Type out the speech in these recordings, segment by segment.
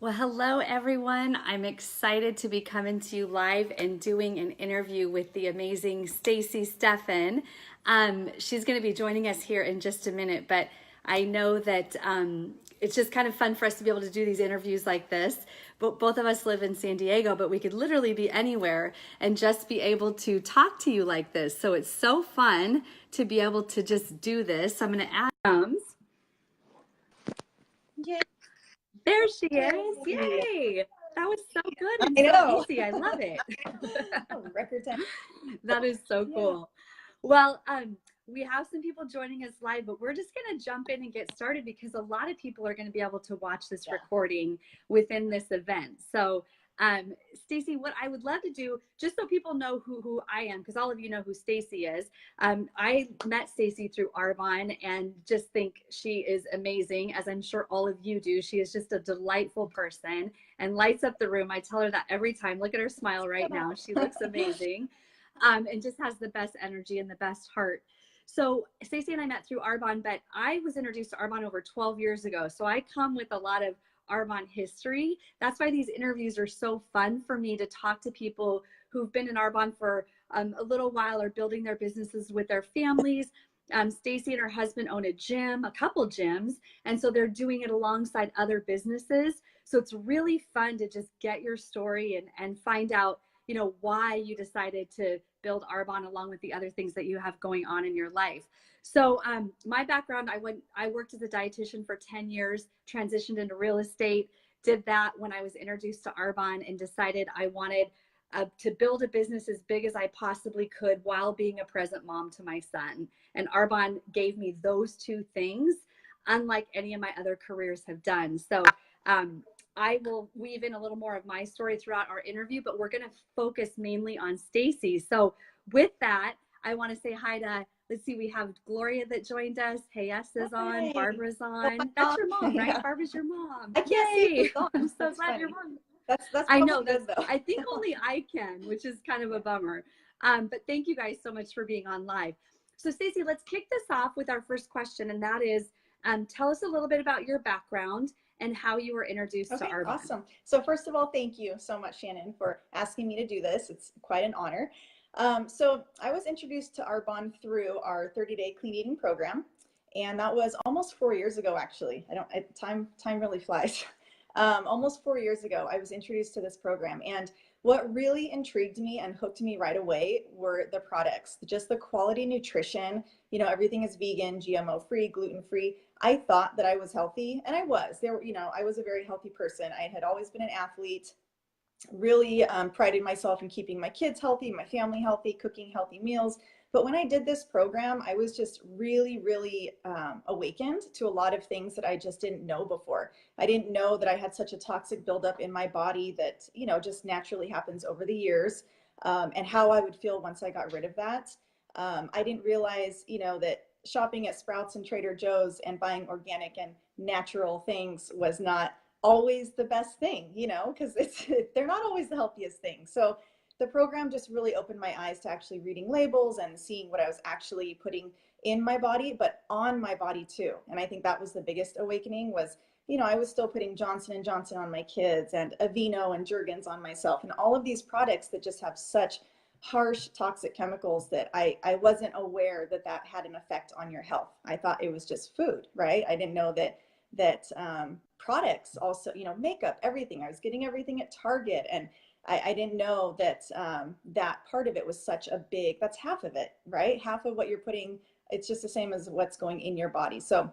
Well, hello everyone. I'm excited to be coming to you live and doing an interview with the amazing Staci Stefan. She's going to be joining us here in just a minute, but I know that it's just kind of fun for us to be able to do these interviews like this. But both of us live in San Diego, but we could literally be anywhere and just be able to talk to you like this. So it's so fun to be able to just do this. So I'm going to add. Yay. There she is. Yay. That was so good and I so know. easy. I love it. Record time. That is so cool. Well, we have some people joining us live, but we're just going to jump in and get started because a lot of people are going to be able to watch this recording within this event. So, Staci, what I would love to do, just so people know who I am, because all of you know who Staci is. I met Staci through Arbonne and just think she is amazing, as I'm sure all of you do. She is just a delightful person and lights up the room. I tell her that every time. Look at her smile right now. She looks amazing. And just has the best energy and the best heart. So Staci and I met through Arbonne, but I was introduced to Arbonne over 12 years ago. So I come with a lot of Arbonne history. That's why these interviews are so fun for me, to talk to people who've been in Arbonne for a little while or building their businesses with their families. Staci and her husband own a gym, a couple gyms, and so they're doing it alongside other businesses. So it's really fun to just get your story and find out, you know, why you decided to build Arbonne along with the other things that you have going on in your life. So my background, I worked as a dietitian for 10 years, transitioned into real estate, did that when I was introduced to Arbonne and decided I wanted to build a business as big as I possibly could while being a present mom to my son. And Arbonne gave me those two things, unlike any of my other careers have done. So I will weave in a little more of my story throughout our interview, but we're going to focus mainly on Staci. So with that, I want to say hi to, let's see, we have Gloria that joined us. Hey, S is on, Hi. Barbara's Oh, on. That's your mom, right? Yeah. Barbara's your mom. I can't see Yay! who's on. I'm so That's glad funny. you're mom. That's I probably know good that's, though. I think only I can, which is kind of a bummer. But thank you guys so much for being on live. So Staci, let's kick this off with our first question, and that is, tell us a little bit about your background and how you were introduced to Arbonne. Awesome. So first of all, thank you so much, Shannon, for asking me to do this. It's quite an honor. So I was introduced to Arbonne through our 30-day clean eating program, and that was almost 4 years ago. Actually, time really flies. Almost 4 years ago, I was introduced to this program, and what really intrigued me and hooked me right away were the products, just the quality nutrition. You know, everything is vegan, GMO free, gluten free. I thought that I was healthy, and I was. I was a very healthy person. I had always been an athlete, really prided myself in keeping my kids healthy, my family healthy, cooking healthy meals. But when I did this program, I was just really awakened to a lot of things that I just didn't know before. I didn't know that I had such a toxic buildup in my body that, just naturally happens over the years, and how I would feel once I got rid of that. I didn't realize, that shopping at Sprouts and Trader Joe's and buying organic and natural things was not always the best thing, because they're not always the healthiest thing. So the program just really opened my eyes to actually reading labels and seeing what I was actually putting in my body, but on my body too. And I think that was the biggest awakening was, I was still putting Johnson and Johnson on my kids and Aveeno and Jergens on myself, and all of these products that just have such harsh toxic chemicals that I wasn't aware that that had an effect on your health. I thought it was just food, right? I didn't know that products also, makeup, everything. I was getting everything at Target, and I didn't know that that part of it was such a big, that's half of it, right? Half of what you're putting, it's just the same as what's going in your body. So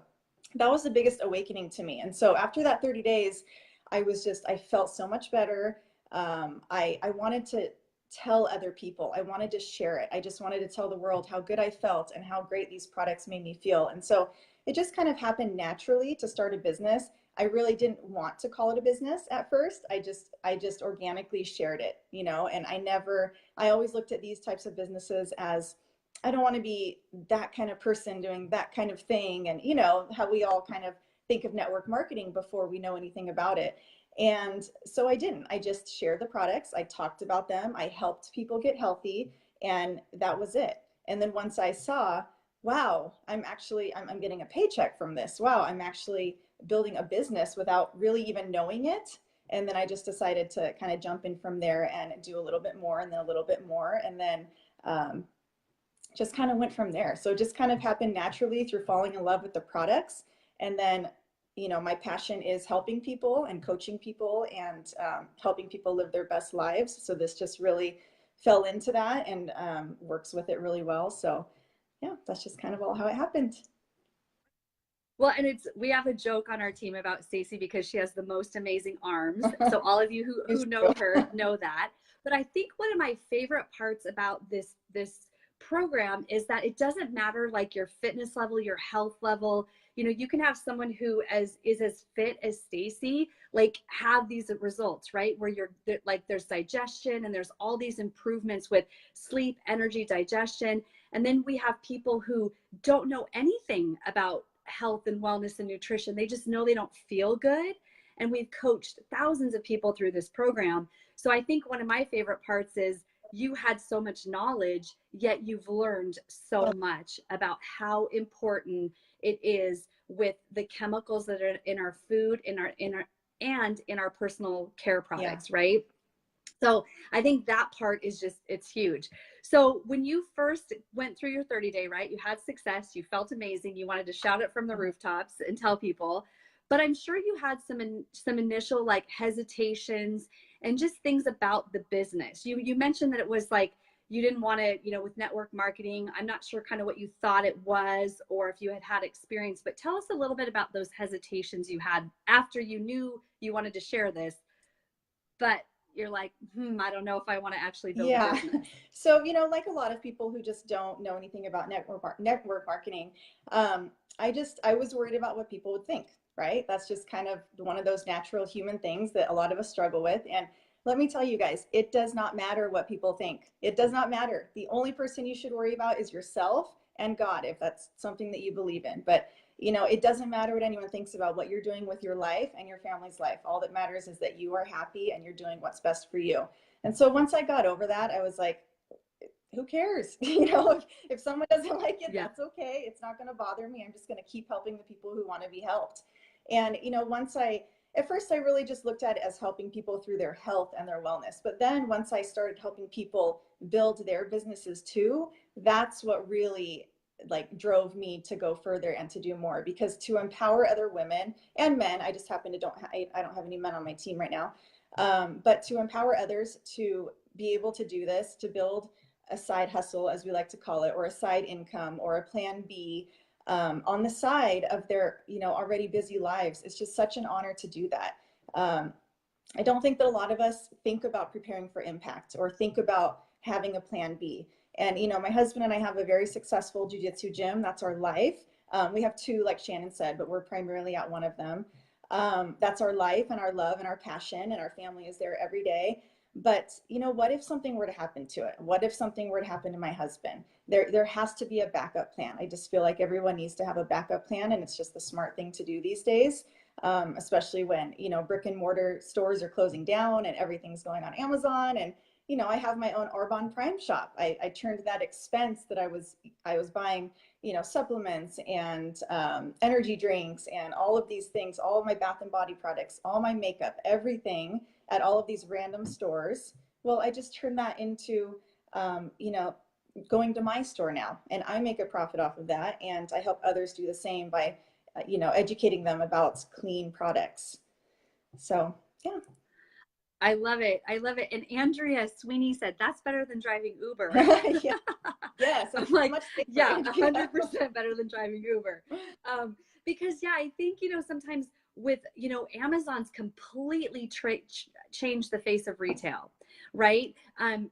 that was the biggest awakening to me. And so after that 30 days, I felt so much better. I wanted to tell other people. I wanted to share it. I just wanted to tell the world how good I felt and how great these products made me feel. And so it just kind of happened naturally to start a business. I really didn't want to call it a business at first. I just organically shared it, and I always looked at these types of businesses as, I don't want to be that kind of person doing that kind of thing. And how we all kind of think of network marketing before we know anything about it. And so I didn't. I just shared the products. I talked about them. I helped people get healthy, and that was it. And then once I saw, wow, I'm getting a paycheck from this. Wow, I'm actually building a business without really even knowing it. And then I just decided to kind of jump in from there and do a little bit more and then a little bit more. And then just kind of went from there. So it just kind of happened naturally through falling in love with the products. And then, you know, my passion is helping people and coaching people and helping people live their best lives. So this just really fell into that and works with it really well. So yeah, that's just kind of all how it happened. Well, and we have a joke on our team about Staci because she has the most amazing arms. So all of you who know her know that. But I think one of my favorite parts about this program is that it doesn't matter like your fitness level, your health level. You know, you can have someone who is as fit as Staci, like have these results, right? Where like there's digestion and there's all these improvements with sleep, energy, digestion. And then we have people who don't know anything about health and wellness and nutrition. They just know they don't feel good. And we've coached thousands of people through this program. So I think one of my favorite parts is you had so much knowledge, yet you've learned so much about how important it is with the chemicals that are in our food, in our personal care products, right? So I think that part is just, it's huge. So when you first went through your 30-day, right, you had success, you felt amazing, you wanted to shout it from the rooftops and tell people, but I'm sure you had some initial like hesitations and just things about the business. You mentioned that it was like, you didn't want to, you know, with network marketing, I'm not sure kind of what you thought it was or if you had experience, but tell us a little bit about those hesitations you had after you knew you wanted to share this, but you're like, I don't know if I want to actually build a business. So, you know, like a lot of people who just don't know anything about network marketing, I was worried about what people would think, right? That's just kind of one of those natural human things that a lot of us struggle with. And let me tell you guys, it does not matter what people think. It does not matter. The only person you should worry about is yourself and God, if that's something that you believe in. But you know, it doesn't matter what anyone thinks about what you're doing with your life and your family's life. All that matters is that you are happy and you're doing what's best for you. And so once I got over that, I was like, who cares? You know, if someone doesn't like it, that's okay. It's not going to bother me. I'm just going to keep helping the people who want to be helped. And, you know, at first I really just looked at it as helping people through their health and their wellness. But then once I started helping people build their businesses too, that's what really like drove me to go further and to do more, because to empower other women and men, I just happen to I don't have any men on my team right now, but to empower others to be able to do this, to build a side hustle, as we like to call it, or a side income or a plan B on the side of their, you know, already busy lives. It's just such an honor to do that. I don't think that a lot of us think about preparing for impact or think about having a plan B. And, you know, my husband and I have a very successful jiu-jitsu gym. That's our life. We have two, like Shannon said, but we're primarily at one of them. That's our life and our love and our passion, and our family is there every day. But, you know, what if something were to happen to it? What if something were to happen to my husband? There has to be a backup plan. I just feel like everyone needs to have a backup plan, and it's just the smart thing to do these days, especially when, you know, brick and mortar stores are closing down and everything's going on Amazon. And you know, I have my own Arbonne Prime shop. I turned that expense that I was buying, you know, supplements and energy drinks and all of these things, all of my bath and body products, all my makeup, everything at all of these random stores. Well, I just turned that into, you know, going to my store now, and I make a profit off of that. And I help others do the same by, you know, educating them about clean products. So, yeah. I love it. I love it. And Andrea Sweeney said, that's better than driving Uber. Yeah. Yes. I'm like, yeah, 100% better than driving Uber. Because yeah, I think, you know, sometimes with, you know, Amazon's completely changed the face of retail, right?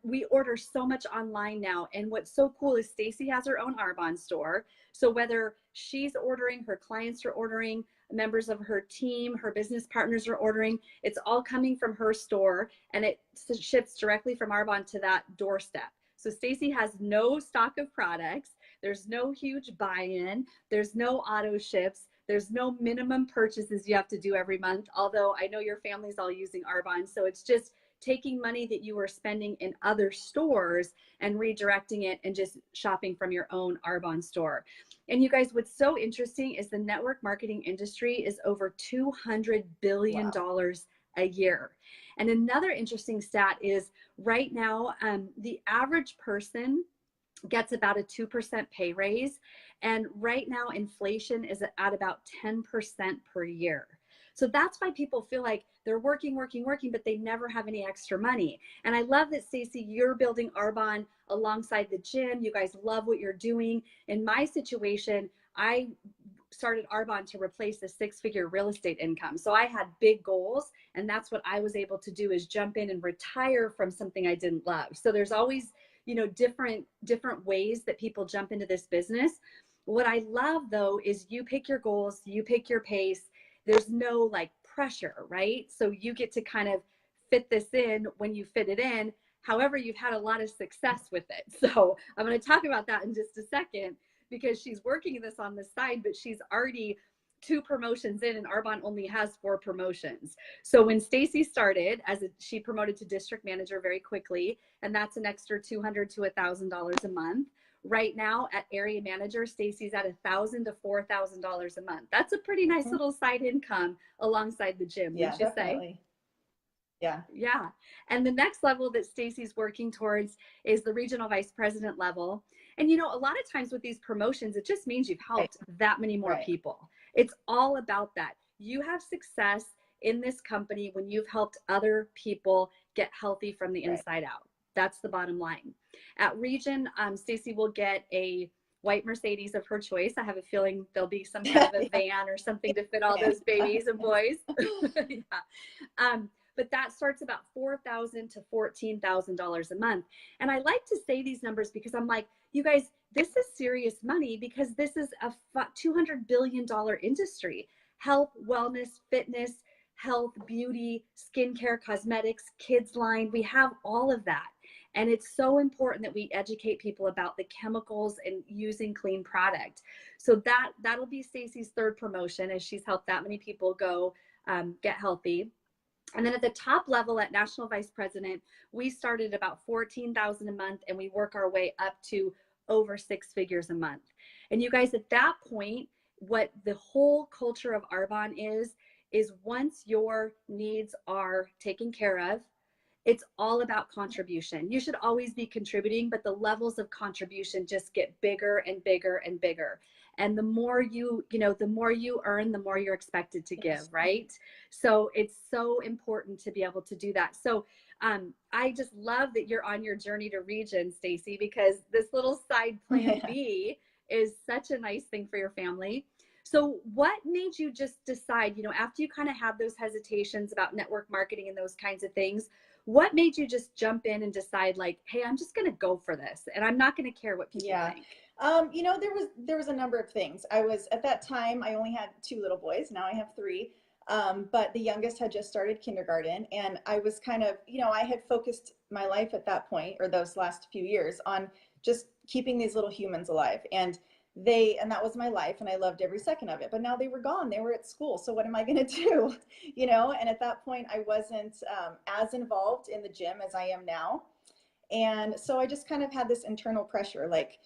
We order so much online now. And what's so cool is Staci has her own Arbonne store. So whether she's ordering, her clients are ordering, members of her team, her business partners are ordering, it's all coming from her store, and it ships directly from Arbonne to that doorstep. So Staci has no stock of products. There's no huge buy-in. There's no auto ships. There's no minimum purchases you have to do every month. Although I know your family's all using Arbonne. So it's just taking money that you were spending in other stores and redirecting it and just shopping from your own Arbonne store. And you guys, what's so interesting is the network marketing industry is over $200 billion a year. And another interesting stat is right now, the average person gets about a 2% pay raise. And right now, inflation is at about 10% per year. So that's why people feel like they're working, but they never have any extra money. And I love that, Staci, you're building Arbonne alongside the gym. You guys love what you're doing. In my situation, I started Arbonne to replace a six-figure real estate income. So I had big goals, and that's what I was able to do, is jump in and retire from something I didn't love. So there's always, you know, different ways that people jump into this business. What I love though is you pick your goals, you pick your pace. There's no like pressure, right? So you get to kind of fit this in when you fit it in. However, you've had a lot of success with it. So I'm going to talk about that in just a second, because she's working this on the side, but she's already 2 promotions in, and Arbonne only has 4 promotions. So when Staci started, she promoted to district manager very quickly, and that's an extra $200 to $1,000 a month. Right now at area manager, Staci's at $1,000 to $4,000 a month. That's a pretty nice little side income alongside the gym, wouldn't you say? Yeah. Yeah. And the next level that Staci's working towards is the regional vice president level. And, you know, a lot of times with these promotions, it just means you've helped that many more people. It's all about that. You have success in this company when you've helped other people get healthy from the inside out. That's the bottom line. At region, Staci will get a white Mercedes of her choice. I have a feeling there'll be some kind of a van or something to fit all those babies and boys. But that starts about $4,000 to $14,000 a month. And I like to say these numbers because I'm like, you guys, this is serious money, because this is a $200 billion industry. Health, wellness, fitness, health, beauty, skincare, cosmetics, kids line. We have all of that. And it's so important that we educate people about the chemicals and using clean product. So that'll be Staci's 3rd promotion, as she's helped that many people go get healthy. And then at the top level at national vice president, we started about $14,000 a month, and we work our way up to over 6 figures a month. And you guys, at that point, what the whole culture of Arbonne is once your needs are taken care of, it's all about contribution. You should always be contributing, but the levels of contribution just get bigger and bigger and bigger. And the more the more you earn, the more you're expected to give, right? So it's so important to be able to do that. So I just love that you're on your journey to region, Staci, because this little side plan B is such a nice thing for your family. So what made you just decide, after you kind of had those hesitations about network marketing and those kinds of things, what made you just jump in and decide, like, hey, I'm just going to go for this and I'm not going to care what people think? There was a number of things. At that time, I only had 2 little boys. Now I have 3. But the youngest had just started kindergarten, and I was kind of, I had focused my life at that point, or those last few years, on just keeping these little humans alive. And that was my life, and I loved every second of it. But now they were gone. They were at school. So what am I going to do? And at that point, I wasn't as involved in the gym as I am now. And so I just kind of had this internal pressure, like,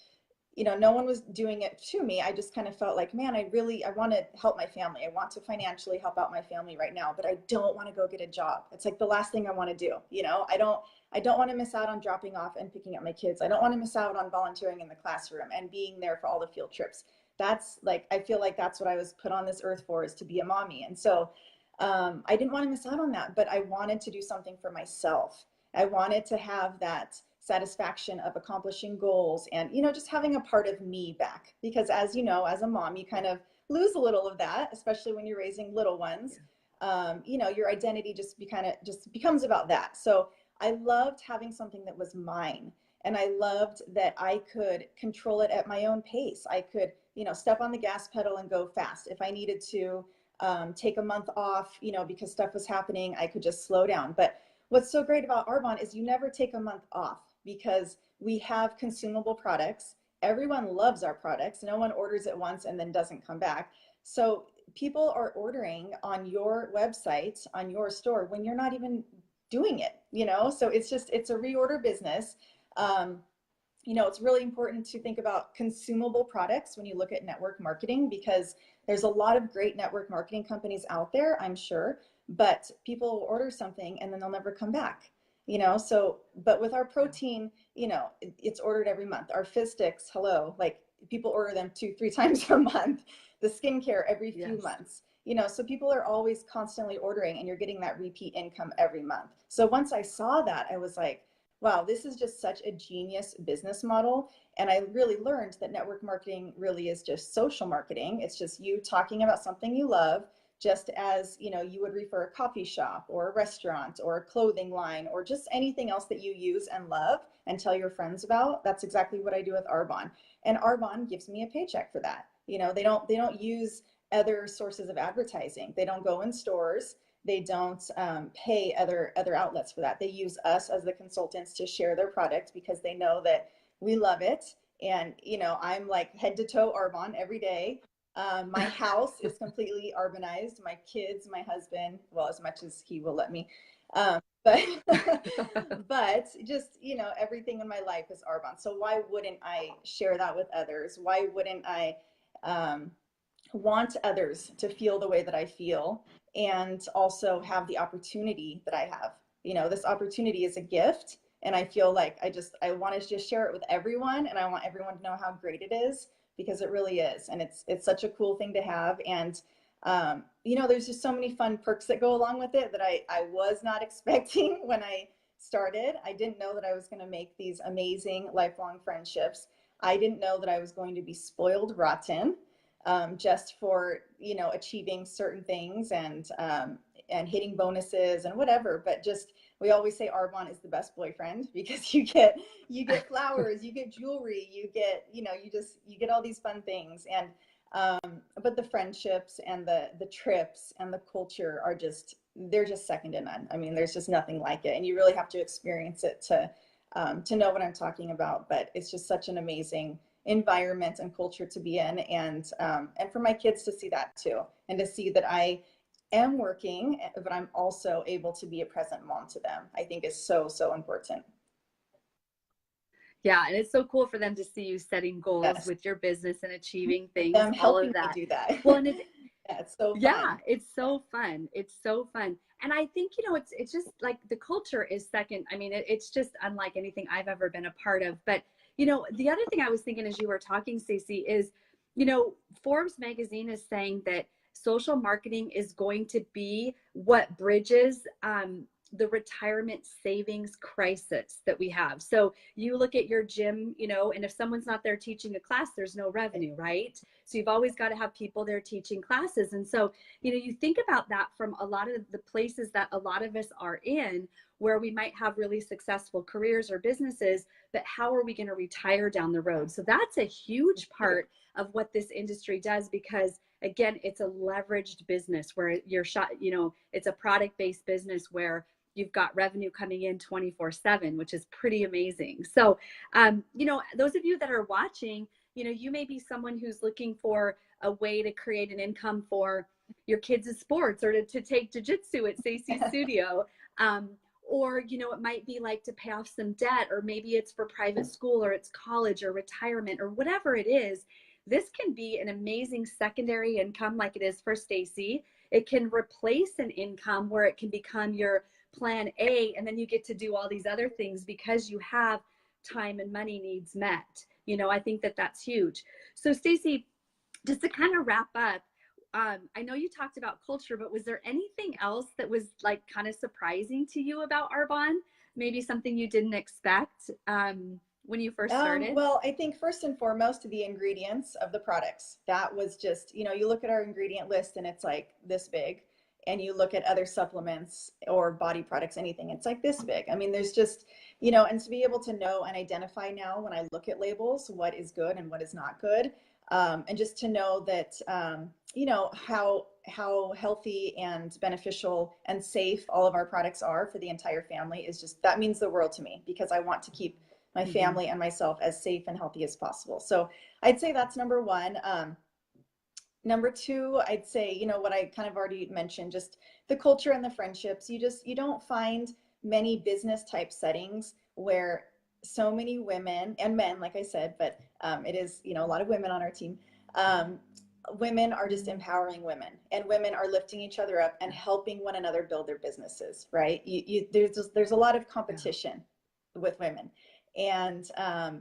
no one was doing it to me. I just kind of felt like, man, I want to help my family. I want to financially help out my family right now, but I don't want to go get a job. It's like the last thing I want to do. I don't want to miss out on dropping off and picking up my kids. I don't want to miss out on volunteering in the classroom and being there for all the field trips. That's like, I feel like that's what I was put on this earth for, is to be a mommy. And so I didn't want to miss out on that, but I wanted to do something for myself. I wanted to have that satisfaction of accomplishing goals and, just having a part of me back. Because as you know, as a mom, you kind of lose a little of that, especially when you're raising little ones. Your identity just becomes about that. So I loved having something that was mine. And I loved that I could control it at my own pace. I could, step on the gas pedal and go fast. If I needed to take a month off, because stuff was happening, I could just slow down. But what's so great about Arbonne is you never take a month off, because we have consumable products. Everyone loves our products. No one orders it once and then doesn't come back. So people are ordering on your website, on your store, when you're not even doing it, so it's a reorder business. It's really important to think about consumable products when you look at network marketing, because there's a lot of great network marketing companies out there, I'm sure, but people will order something and then they'll never come back, you know? So, but with our protein, you know, it's ordered every month. Our fizz sticks, hello, like people order them 2, 3 times a month. The skincare every few Yes. months, you know, so people are always constantly ordering and you're getting that repeat income every month. So once I saw that, I was like, wow, this is just such a genius business model. And I really learned that network marketing really is just social marketing. It's just you talking about something you love, just as, you know, you would refer a coffee shop or a restaurant or a clothing line or just anything else that you use and love and tell your friends about. That's exactly what I do with Arbonne. And Arbonne gives me a paycheck for that. You know, they don't use other sources of advertising. They don't go in stores. They don't pay other outlets for that. They use us as the consultants to share their product because they know that we love it. And, you know, I'm like head to toe Arbonne every day. My house is completely Arbonized. My kids, my husband, well, as much as he will let me. But but just, you know, everything in my life is Arbonne. So why wouldn't I share that with others? Why wouldn't I um, want others to feel the way that I feel and also have the opportunity that I have? You know, this opportunity is a gift. And I feel like I want to just share it with everyone. And I want everyone to know how great it is because it really is. And it's such a cool thing to have. And, you know, there's just so many fun perks that go along with it that I was not expecting when I started. I didn't know that I was going to make these amazing lifelong friendships. I didn't know that I was going to be spoiled rotten just for, you know, achieving certain things and hitting bonuses and whatever. But just, we always say Arbonne is the best boyfriend because you get flowers, you get jewelry, you get, you know, you get all these fun things. And but the friendships and the trips and the culture are just, they're just second to none. I mean, there's just nothing like it, and you really have to experience it to know what I'm talking about. But it's just such an amazing environment and culture to be in, and for my kids to see that too, and to see that I am working, but I'm also able to be a present mom to them, I think is so important. Yeah, and it's so cool for them to see you setting goals Yes, with your business and achieving things, them all of helping me that. do that. Well, and it's Yeah, it's so yeah, fun. it's so fun. It's so fun. And I think, you know, it's just like the culture is second. I mean, it's just unlike anything I've ever been a part of. But, you know, the other thing I was thinking as you were talking, Staci, is, you know, Forbes magazine is saying that social marketing is going to be what bridges the retirement savings crisis that we have. So you look at your gym, you know, and if someone's not there teaching a class, there's no revenue, right? So you've always got to have people there teaching classes. And so, you know, you think about that from a lot of the places that a lot of us are in, where we might have really successful careers or businesses, but how are we going to retire down the road? So that's a huge part of what this industry does, because again, it's a leveraged business where you're shot, you know, it's a product-based business where you've got revenue coming in 24/7, which is pretty amazing. So, you know, those of you that are watching, you know, you may be someone who's looking for a way to create an income for your kids' sports, or to take jujitsu at Staci's studio. Or, you know, it might be like to pay off some debt, or maybe it's for private school, or it's college or retirement, or whatever it is. This can be an amazing secondary income like it is for Staci. It can replace an income where it can become your plan A, and then you get to do all these other things because you have time and money needs met. You know, I think that that's huge. So Staci, just to kind of wrap up, I know you talked about culture, but was there anything else that was like kind of surprising to you about Arbonne? Maybe something you didn't expect when you first started? Well, I think first and foremost, the ingredients of the products. That was just, you know, you look at our ingredient list and it's like this big, and you look at other supplements or body products, anything, it's like this big. I mean, there's just, you know, and to be able to know and identify now when I look at labels, what is good and what is not good. And just to know that, you know, how healthy and beneficial and safe all of our products are for the entire family is just, that means the world to me, because I want to keep my family and myself as safe and healthy as possible. So I'd say that's number one. Number two, I'd say, you know, what I kind of already mentioned, just the culture and the friendships. You don't find many business type settings where so many women and men, like I said, but it is, you know, a lot of women on our team, women are just empowering women, and women are lifting each other up and helping one another build their businesses, right? There's a lot of competition with women and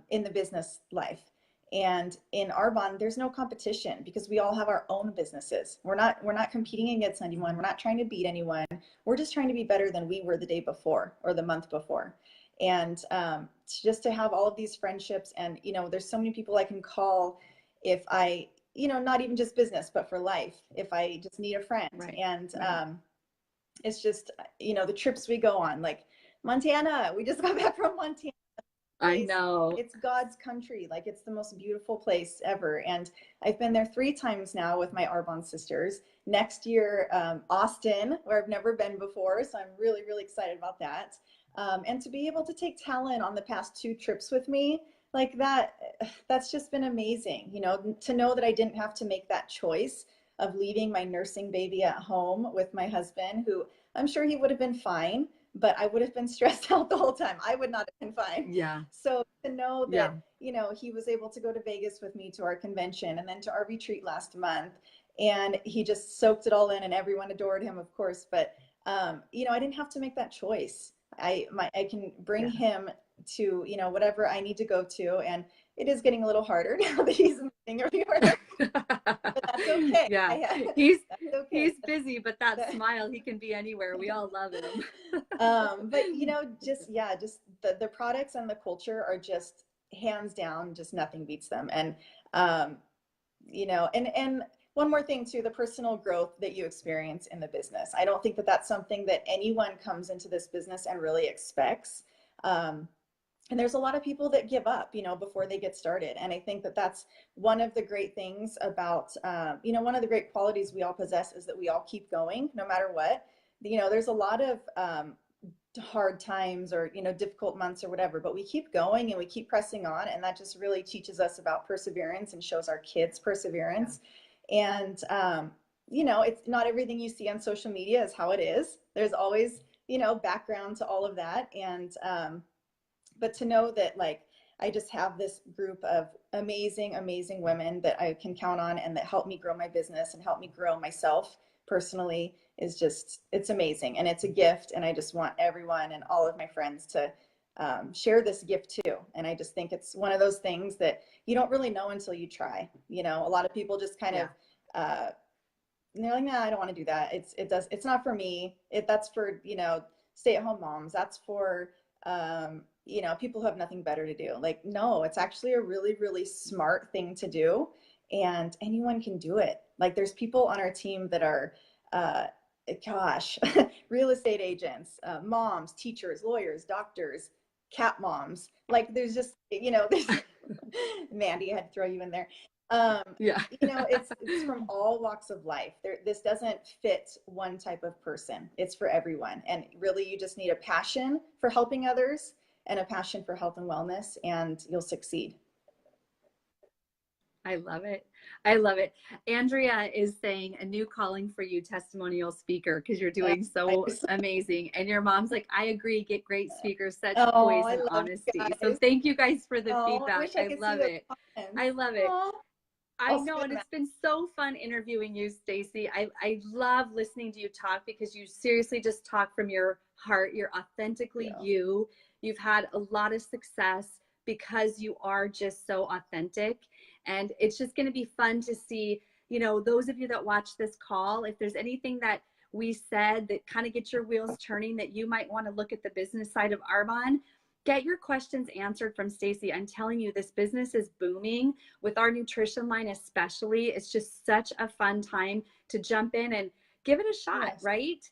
in the business life. And in Arbonne, there's no competition because we all have our own businesses. We're not competing against anyone. We're not trying to beat anyone. We're just trying to be better than we were the day before or the month before. And just to have all of these friendships, and there's so many people I can call if I, not even just business, but for life, if I just need a friend. Right. And it's just, the trips we go on, like Montana. We just got back from Montana. I know. It's God's country. Like, it's the most beautiful place ever. And I've been there 3 times now with my Arbonne sisters. Next year, Austin, where I've never been before. So I'm really, really excited about that. And to be able to take Talon on the past 2 trips with me, like that's just been amazing. To know that I didn't have to make that choice of leaving my nursing baby at home with my husband, who I'm sure he would have been fine, but I would have been stressed out the whole time. I would not have been fine. Yeah. So to know that, he was able to go to Vegas with me to our convention and then to our retreat last month, and he just soaked it all in, and everyone adored him, of course. But, I didn't have to make that choice. I can bring him to, whatever I need to go to. And it is getting a little harder now that he's moving everywhere. But that's okay. Yeah. He's busy, but that smile, he can be anywhere. We all love him. But just the products and the culture are just hands down, just nothing beats them. And and one more thing too, the personal growth that you experience in the business. I don't think that that's something that anyone comes into this business and really expects. And there's a lot of people that give up, before they get started. And I think that that's one of the great things about, one of the great qualities we all possess is that we all keep going no matter what. There's a lot of hard times or, difficult months or whatever, but we keep going and we keep pressing on. And that just really teaches us about perseverance and shows our kids perseverance. And, it's not everything you see on social media is how it is. There's always, background to all of that. And, but to know that, like, I just have this group of amazing, amazing women that I can count on and that help me grow my business and help me grow myself personally is just, it's amazing. And it's a gift. And I just want everyone and all of my friends to share this gift too. And I just think it's one of those things that you don't really know until you try. A lot of people just kind of, they're like, nah, I don't want to do that. It's not for me. That's for, stay-at-home moms. That's for, people who have nothing better to do. Like, no, it's actually a really, really smart thing to do. And anyone can do it. Like, there's people on our team that are, real estate agents, moms, teachers, lawyers, doctors, cat moms. Like, there's just, there's Mandy, I had to throw you in there. It's from all walks of life. This doesn't fit one type of person. It's for everyone. And really, you just need a passion for helping others and a passion for health and wellness, and you'll succeed. I love it. I love it. Andrea is saying a new calling for you, testimonial speaker, because you're doing so amazing. And your mom's like, I agree, get great speakers, such poise and honesty. So thank you guys for the feedback. I love it. I love it. I know, and it's been so fun interviewing you, Staci. I love listening to you talk because you seriously just talk from your heart. You're authentically you. You've had a lot of success because you are just so authentic. And it's just going to be fun to see, those of you that watch this call, if there's anything that we said that kind of gets your wheels turning, that you might want to look at the business side of Arbonne, get your questions answered from Staci. I'm telling you, this business is booming with our nutrition line, especially. It's just such a fun time to jump in and give it a shot, right?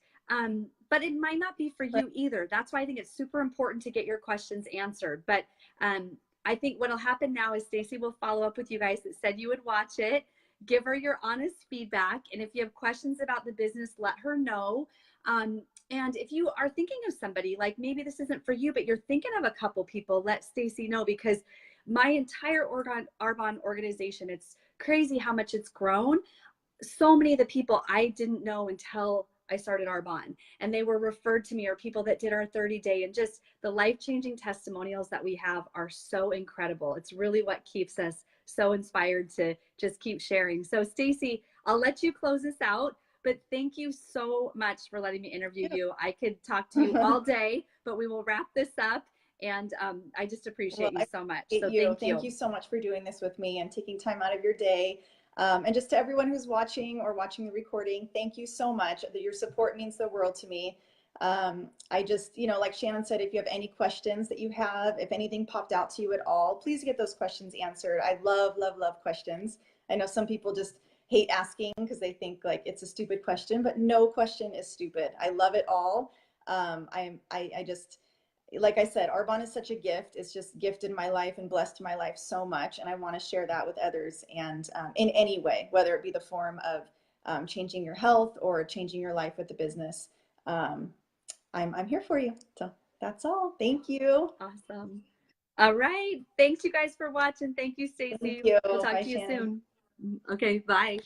But it might not be for you either. That's why I think it's super important to get your questions answered. But I think what'll happen now is Staci will follow up with you guys that said you would watch it. Give her your honest feedback. And if you have questions about the business, let her know. And if you are thinking of somebody, like maybe this isn't for you, but you're thinking of a couple people, let Staci know, because my entire Arbonne organization, it's crazy how much it's grown. So many of the people I didn't know until I started Arbonne, and they were referred to me, or people that did our 30-day, and just the life-changing testimonials that we have are so incredible. It's really what keeps us so inspired to just keep sharing. So Staci, I'll let you close this out, but thank you so much for letting me interview you. I could talk to you all day, but we will wrap this up. And I just appreciate you so much. So thank you so much for doing this with me and taking time out of your day. And just to everyone who's watching or watching the recording, thank you so much. Your support means the world to me. I just, like Shannon said, if you have any questions that you have, if anything popped out to you at all, please get those questions answered. I love, love, love questions. I know some people just hate asking because they think like it's a stupid question, but no question is stupid. I love it all. I just, like I said, Arbonne is such a gift. It's just gifted my life and blessed my life so much. And I want to share that with others. And in any way, whether it be the form of changing your health or changing your life with the business, I'm here for you. So that's all. Thank you. Awesome. All right. Thanks you guys for watching. Thank you, Staci. Thank you. We'll talk Bye, to you Shannon. soon. Okay, bye.